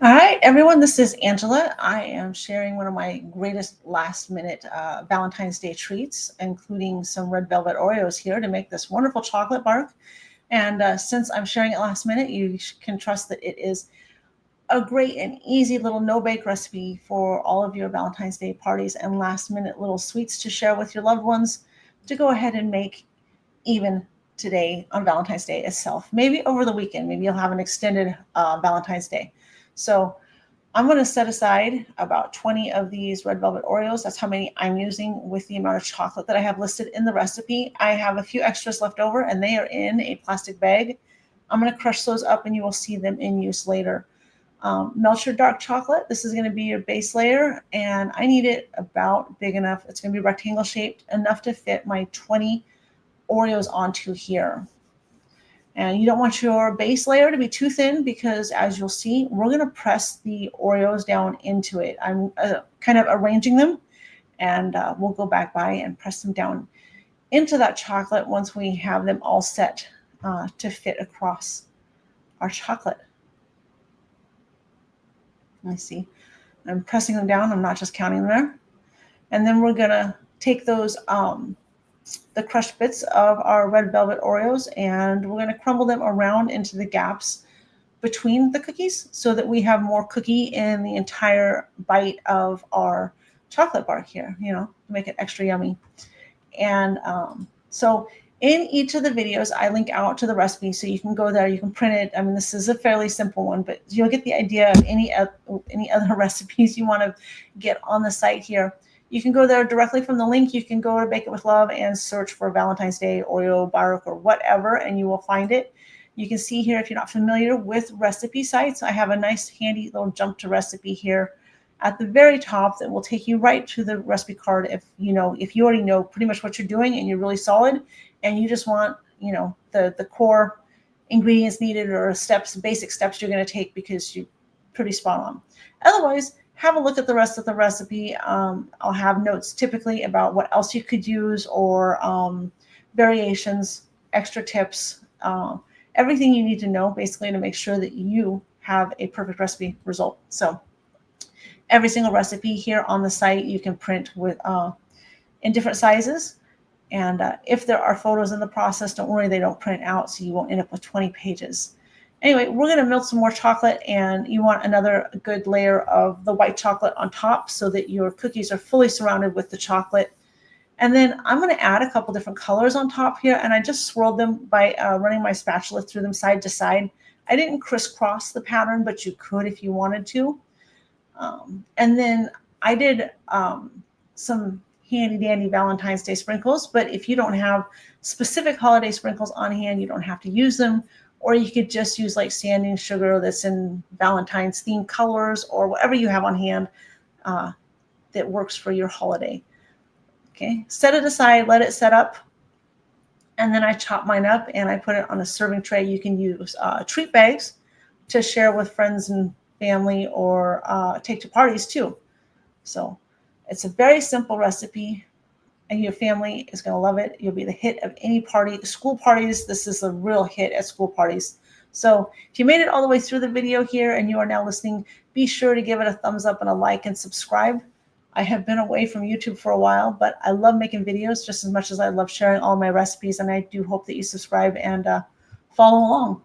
All right, everyone, this is Angela. I am sharing one of my greatest last minute Valentine's Day treats, including some red velvet Oreos here to make this wonderful chocolate bark. And since I'm sharing it last minute, you can trust that it is a great and easy little no bake recipe for all of your Valentine's Day parties and last minute little sweets to share with your loved ones to go ahead and make even today on Valentine's Day itself. Maybe over the weekend, maybe you'll have an extended Valentine's Day. So I'm going to set aside about 20 of these red velvet Oreos. That's how many I'm using with the amount of chocolate that I have listed in the recipe. I have a few extras left over and they are in a plastic bag. I'm going to crush those up and you will see them in use later. Melt your dark chocolate. This is going to be your base layer and I need it about big enough. It's going to be rectangle shaped, enough to fit my 20 Oreos onto here. And you don't want your base layer to be too thin because, as you'll see, we're going to press the Oreos down into it. I'm kind of arranging them, and we'll go back by and press them down into that chocolate once we have them all set to fit across our chocolate. Let me see. I'm pressing them down. I'm not just counting them there. And then we're going to take those the crushed bits of our red velvet Oreos and we're going to crumble them around into the gaps between the cookies so that we have more cookie in the entire bite of our chocolate bar here, to make it extra yummy. And so in each of the videos, I link out to the recipe so you can go there, you can print it. I mean, this is a fairly simple one, but you'll get the idea of any other recipes you want to get on the site here. You can go there directly from the link. You can go to Bake It With Love and search for Valentine's Day, Oreo, bark, or whatever, and you will find it. You can see here, if you're not familiar with recipe sites, I have a nice handy little jump to recipe here at the very top that will take you right to the recipe card if you already know pretty much what you're doing and you're really solid and you just want, the core ingredients needed or basic steps you're going to take because you're pretty spot on. Otherwise, have a look at the rest of the recipe. I'll have notes typically about what else you could use or variations, extra tips, everything you need to know basically to make sure that you have a perfect recipe result. So every single recipe here on the site you can print with in different sizes. And if there are photos in the process, don't worry, they don't print out, so you won't end up with 20 pages. Anyway, we're going to melt some more chocolate, and you want another good layer of the white chocolate on top so that your cookies are fully surrounded with the chocolate. And then I'm going to add a couple different colors on top here, and I just swirled them by running my spatula through them side to side. I didn't crisscross the pattern, but you could if you wanted to. And then I did some handy dandy Valentine's Day sprinkles, but if you don't have specific holiday sprinkles on hand, you don't have to use them. Or you could just use like sanding sugar that's in Valentine's themed colors or whatever you have on hand that works for your holiday. Okay, set it aside, let it set up. And then I chop mine up and I put it on a serving tray. You can use treat bags to share with friends and family or take to parties too. So it's a very simple recipe and your family is going to love it. You'll be the hit of any party. School parties, this is a real hit at school parties. So if you made it all the way through the video here and you are now listening, be sure to give it a thumbs up and a like and subscribe. I have been away from YouTube for a while, but I love making videos just as much as I love sharing all my recipes. And I do hope that you subscribe and follow along.